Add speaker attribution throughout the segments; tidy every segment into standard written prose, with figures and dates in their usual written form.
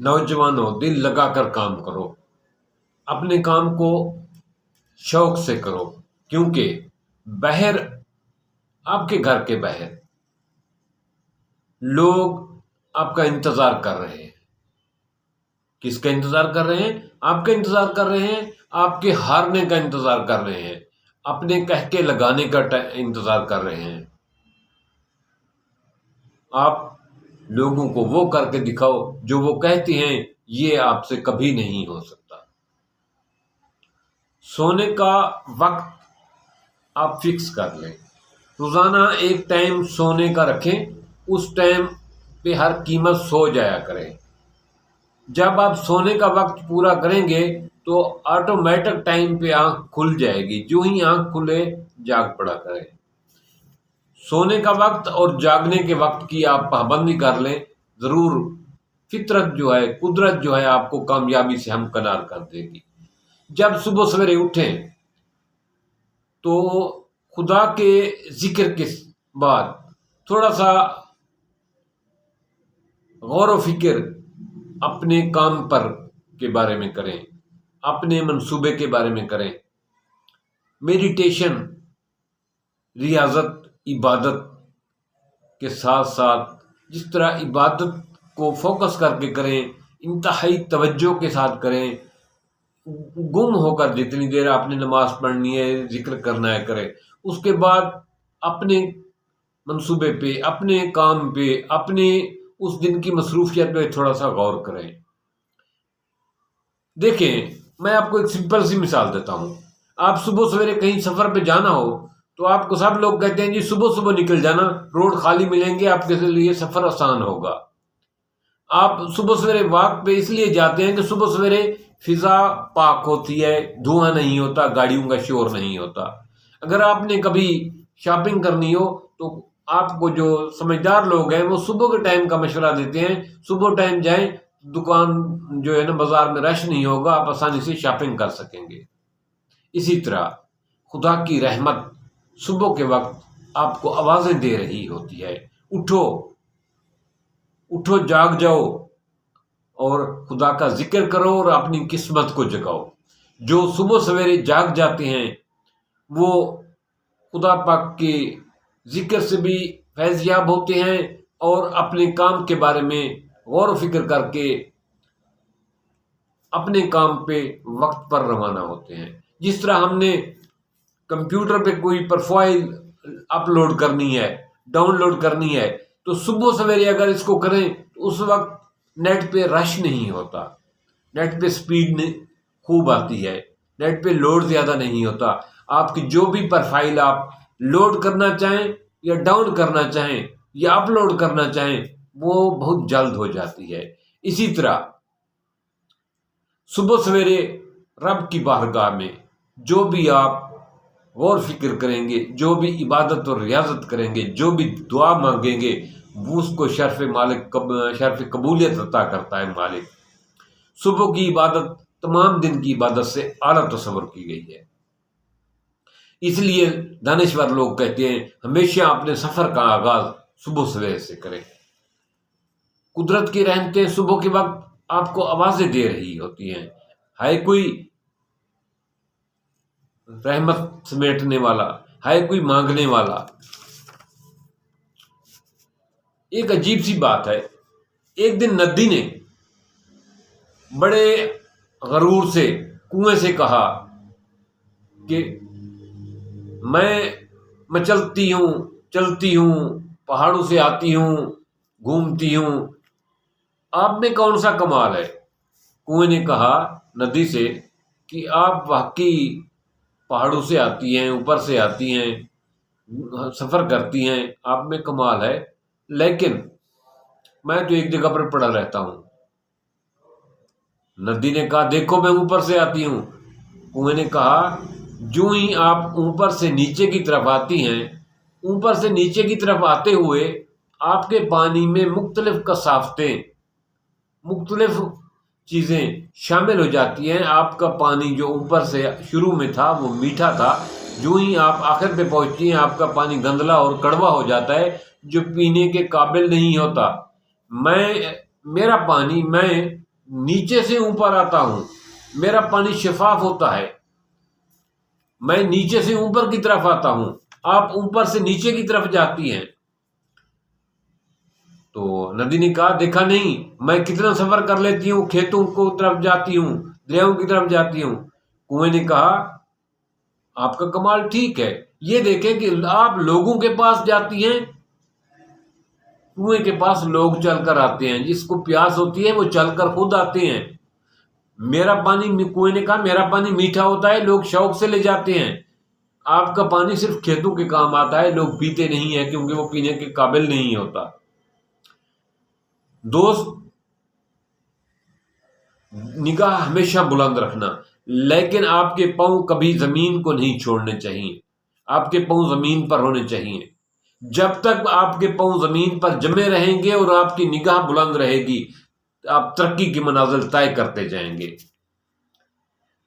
Speaker 1: نوجوانوں دل لگا کر کام کرو، اپنے کام کو شوق سے کرو، کیونکہ باہر آپ کے گھر کے باہر لوگ آپ کا انتظار کر رہے ہیں۔ کس کا انتظار کر رہے ہیں؟ آپ کا انتظار کر رہے ہیں، آپ کے ہارنے کا انتظار کر رہے ہیں، اپنے کہہ کے لگانے کا انتظار کر رہے ہیں۔ آپ لوگوں کو وہ کر کے دکھاؤ جو وہ کہتے ہیں، یہ آپ سے کبھی نہیں ہو سکتا۔ سونے کا وقت آپ فکس کر لیں، روزانہ ایک ٹائم سونے کا رکھیں، اس ٹائم پہ ہر قیمت سو جایا کریں۔ جب آپ سونے کا وقت پورا کریں گے تو آٹومیٹک ٹائم پہ آنکھ کھل جائے گی، جو ہی آنکھ کھلے جاگ پڑا کریں۔ سونے کا وقت اور جاگنے کے وقت کی آپ پابندی کر لیں، ضرور فطرت جو ہے، قدرت جو ہے، آپ کو کامیابی سے ہمکنار کر دے گی۔ جب صبح سویرے اٹھیں تو خدا کے ذکر کے بعد تھوڑا سا غور و فکر اپنے کام پر کے بارے میں کریں، اپنے منصوبے کے بارے میں کریں۔ میڈیٹیشن، ریاضت، عبادت کے ساتھ ساتھ جس طرح عبادت کو فوکس کر کے کریں، انتہائی توجہ کے ساتھ کریں، گم ہو کر جتنی دیر آپ نے نماز پڑھنی ہے، ذکر کرنا ہے کریں، اس کے بعد اپنے منصوبے پہ، اپنے کام پہ، اپنے اس دن کی مصروفیت پہ تھوڑا سا غور کریں۔ دیکھیں، میں آپ کو ایک سمپل سی مثال دیتا ہوں۔ آپ صبح سویرے کہیں سفر پہ جانا ہو تو آپ کو سب لوگ کہتے ہیں جی صبح صبح نکل جانا، روڈ خالی ملیں گے، آپ کے لیے سفر آسان ہوگا۔ آپ صبح سویرے واک پہ اس لیے جاتے ہیں کہ صبح سویرے فضا پاک ہوتی ہے، دھواں نہیں ہوتا، گاڑیوں کا شور نہیں ہوتا۔ اگر آپ نے کبھی شاپنگ کرنی ہو تو آپ کو جو سمجھدار لوگ ہیں وہ صبح کے ٹائم کا مشورہ دیتے ہیں، صبح ٹائم جائیں، دکان جو ہے نا بازار میں رش نہیں ہوگا، آپ آسانی سے شاپنگ کر سکیں گے۔ اسی طرح خدا کی رحمت صبح کے وقت آپ کو آوازیں دے رہی ہوتی ہے، اٹھو اٹھو، جاگ جاؤ اور خدا کا ذکر کرو اور اپنی قسمت کو جگاؤ۔ جو صبح سویرے جاگ جاتے ہیں وہ خدا پاک کے ذکر سے بھی فیض یاب ہوتے ہیں اور اپنے کام کے بارے میں غور و فکر کر کے اپنے کام پہ وقت پر روانہ ہوتے ہیں۔ جس طرح ہم نے کمپیوٹر پہ کوئی پروفائل اپلوڈ کرنی ہے، ڈاؤن لوڈ کرنی ہے، تو صبح سویرے اگر اس کو کریں تو اس وقت نیٹ پہ رش نہیں ہوتا، نیٹ پہ سپیڈ خوب آتی ہے، نیٹ پہ لوڈ زیادہ نہیں ہوتا۔ آپ کی جو بھی پروفائل آپ لوڈ کرنا چاہیں یا ڈاؤن کرنا چاہیں یا اپلوڈ کرنا چاہیں وہ بہت جلد ہو جاتی ہے۔ اسی طرح صبح سویرے رب کی بارگاہ میں جو بھی آپ غور فکر کریں گے، جو بھی عبادت اور ریاضت کریں گے، جو بھی دعا مانگیں گے، وہ اس کو شرف قبولیت عطا کرتا ہے مالک۔ صبح کی عبادت تمام دن کی عبادت سے اعلیٰ تصور کی گئی ہے۔ اس لیے دانشور لوگ کہتے ہیں ہمیشہ اپنے سفر کا آغاز صبح سویرے سے کریں۔ قدرت کی رحمتیں صبح کے وقت آپ کو آوازیں دے رہی ہوتی ہیں، ہے کوئی رحمت سمیٹنے والا، ہے کوئی مانگنے والا۔ ایک عجیب سی بات ہے، ایک دن ندی نے بڑے غرور سے کنویں سے کہا کہ میں چلتی ہوں، پہاڑوں سے آتی ہوں، گھومتی ہوں، آپ میں کون سا کمال ہے؟ کنویں نے کہا ندی سے کہ آپ واقعی پہاڑوں سے آتی ہیں، اوپر سے آتی ہیں، سفر کرتی ہیں، آپ میں کمال ہے، لیکن میں تو ایک جگہ پر پڑا رہتا ہوں۔ ندی نے کہا دیکھو میں اوپر سے آتی ہوں۔ کنویں نے کہا جو ہی آپ اوپر سے نیچے کی طرف آتی ہیں، اوپر سے نیچے کی طرف آتے ہوئے آپ کے پانی میں مختلف کثافتیں، مختلف چیزیں شامل ہو جاتی ہیں۔ آپ کا پانی جو اوپر سے شروع میں تھا وہ میٹھا تھا، جو ہی آپ آخر پہ پہنچتی ہیں آپ کا پانی گندلا اور کڑوا ہو جاتا ہے، جو پینے کے قابل نہیں ہوتا۔ میرا پانی میں نیچے سے اوپر آتا ہوں، میرا پانی شفاف ہوتا ہے، میں نیچے سے اوپر کی طرف آتا ہوں، آپ اوپر سے نیچے کی طرف جاتی ہیں۔ تو ندی نے کہا دیکھا نہیں میں کتنا سفر کر لیتی ہوں، کھیتوں کو طرف جاتی ہوں، دریاؤں کی طرف جاتی ہوں۔ کنویں نے کہا آپ کا کمال ٹھیک ہے، یہ دیکھیں کہ آپ لوگوں کے پاس جاتی ہیں، کنویں کے پاس لوگ چل کر آتے ہیں، جس کو پیاس ہوتی ہے وہ چل کر خود آتے ہیں۔ میرا پانی، کنویں نے کہا میرا پانی میٹھا ہوتا ہے، لوگ شوق سے لے جاتے ہیں، آپ کا پانی صرف کھیتوں کے کام آتا ہے، لوگ پیتے نہیں ہیں کیونکہ وہ پینے کے قابل نہیں ہوتا۔ دوست، نگاہ ہمیشہ بلند رکھنا، لیکن آپ کے پاؤں کبھی زمین کو نہیں چھوڑنے چاہیے، آپ کے پاؤں زمین پر ہونے چاہیے۔ جب تک آپ کے پاؤں زمین پر جمے رہیں گے اور آپ کی نگاہ بلند رہے گی، آپ ترقی کی منازل طے کرتے جائیں گے۔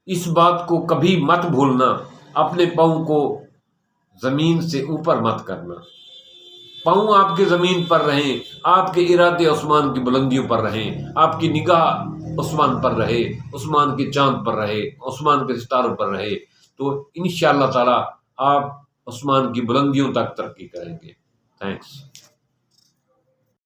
Speaker 1: اس بات کو کبھی مت بھولنا، اپنے پاؤں کو زمین سے اوپر مت کرنا، پاؤں آپ کے زمین پر رہیں، آپ کے ارادے عثمان کی بلندیوں پر رہیں، آپ کی نگاہ عثمان پر رہے، عثمان کے چاند پر رہے، عثمان کے ستاروں پر رہے، تو انشاءاللہ تعالی آپ عثمان کی بلندیوں تک ترقی کریں گے۔ تھینکس۔